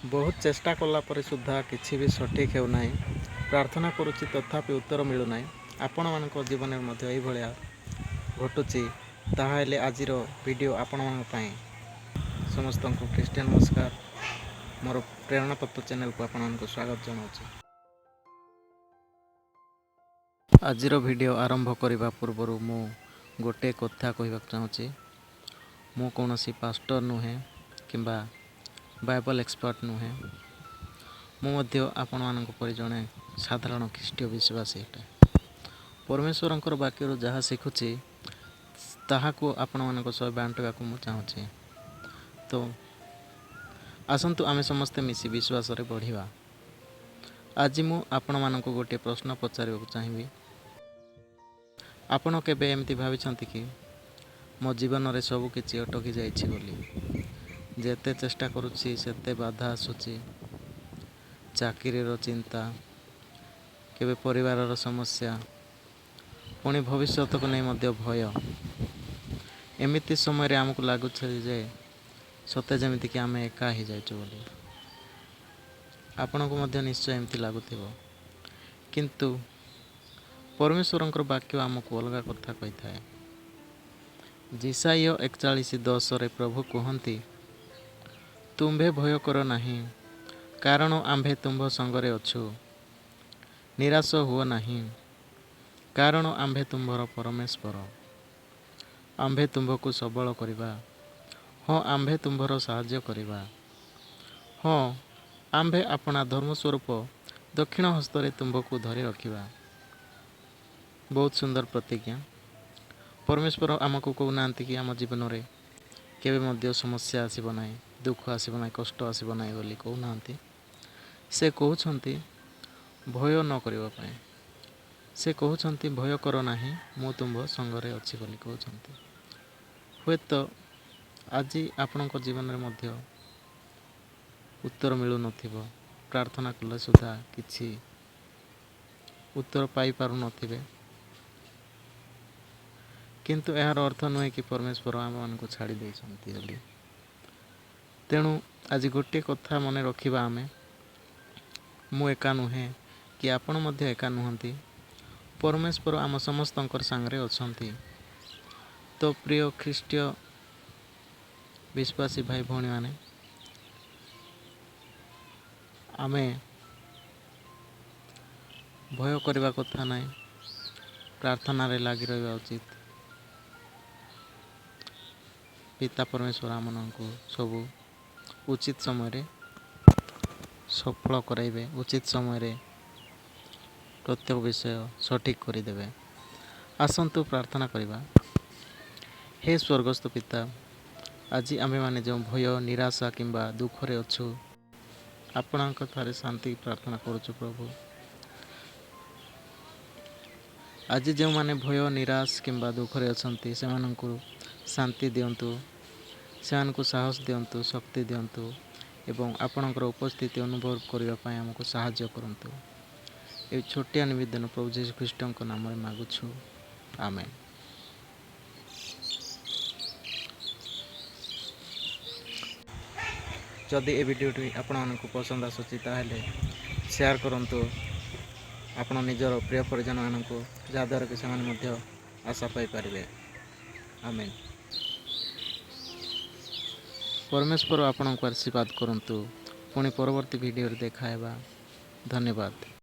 बहुत चेष्टा कला पर सुधा किसी भी सठिक हेउना। प्रार्थना करुच्ची तथापि उत्तर मिलूना। आपण मान जीवन में यह घटुची। ताहले आजिर वीडियो आपण मानी समस्त को क्रिस्टियन नमस्कार। मोर प्रेरणा तत्व चैनल को आपण को स्वागत जनाऊँ। आजिर वीडियो आरंभ करने पूर्व मु गोटे कथा कहवा चाहूँगी। मु कौन सी पास्टर नुहे किंबा बाइबल एक्सपर्ट नुहे। मुझे आपण मान जड़े साधारण ख्रीष्टीय विश्वासी अटे। परमेश्वर वाक्य जहाँ शिखुची ताहाको आपण मान सह बांटवा को चाहूँगी। तो आसतु आमे समस्ते मिसी विश्वास रे बढ़िया। आज मु आपण मान गोटे प्रश्न पचार चाहिए। आपण केबे एमती भाविछंती कि मो जीवन रे सब किछि अटकी जाइछि बोली। जेते चेष्टा करुछि सेते बाधा आसुछि। चाकरीर चिंता, केबे परिवारर समस्या, पुणी भविष्यत को नहीं मध्य भय। एमिति समय रे आमको लागुछि जे सते जेमिति कि आमे एका ही जाइछु बोली। आपनको मध्य निश्चय एमती लागुथिबो। किंतु परमेश्वरंकर वाक्य आमको अलगा कथा कहि थाए। जिसाय 41:10 रे प्रभु कहंती, तुम्भे भय कर नहीं, कारण आम्भे तुम्भ संगरे अछु। निराश हुओ नहीं, कारण आम्भे तुम्भर परमेश्वर। आम्भे तुम्भको सबल करिबा। हाँ, आम्भे तुम्भर साहाय्य करिबा। हाँ, आम्भे अपना धर्म स्वरूप दक्षिण हस्तरे तुम्भको धरि रखिबा। बहुत सुंदर प्रतिज्ञा। परमेश्वर आमको कहना कि आम जीवन में केवे मध्य समस्या आसब ना, दुख आसब ना, कष्ट आसब ना बोली कहना। से कहते भय न करने। से कहते भय कर नहीं, मु तुम्भ संगरे अच्छी बोली कहते। हे तो आज आपण जीवन में मध्य उत्तर मिलू न। प्रार्थना कले सुधा किछि उत्तर पाई पारु नथिबे। किंतु यार अर्थ नुहे कि परमेश्वर आम मान को छाड़ी देइछंती बोली। तेणु आज गोटे कथा मन रखिबा आमे, मु एका नुहे कि आपण मध्य एका नुहंती। परमेश्वर आम समस्तंकर सांगरे अछंती। तो प्रिय ख्रीष्टीय विश्वासी भाई भौणी माने, आमे भय करबा कथा नहीं, प्रार्थना रे लागी रहिबा उचित। पिता परमेश्वर आमन को सबू उचित समय रे सफल कराइबे। उचित समय रे प्रत्येक विषय सठिक करदेवे। आसंतु प्रार्थना करिबा। हे स्वर्गस्थ पिता, आज आमे माने जो भय, निराशा किंबा दुख रे अछु, आपणक थारे शांति प्रार्थना करुछु प्रभु। आज जो माने भय, निराश किंबा दुख रे अछंती से माननकु शांति दियंतु, से मानकु साहस दियंतु, शक्ति दियंतु एवं आपणकर उपस्थिति अनुभव करबा पय हमको सहायता करंतु। ए छोटिया निवेदन प्रभु जीशु ख्रीष्ट को नाम रे मागुछु। आमेन। जदि ए वीडियोटी आपण मानकु पसंद आसुची ताहेले शेयर करंतु आपण निजर प्रिय परिजन मानकु, जाद्वारा कि सेमाने मध्य आशा पाई पारिबे। आमेन। परमेश्वर आपनको आशीर्वाद करंतु। पुणी परवर्ती वीडियो रे देखा हेबा। धन्यवाद।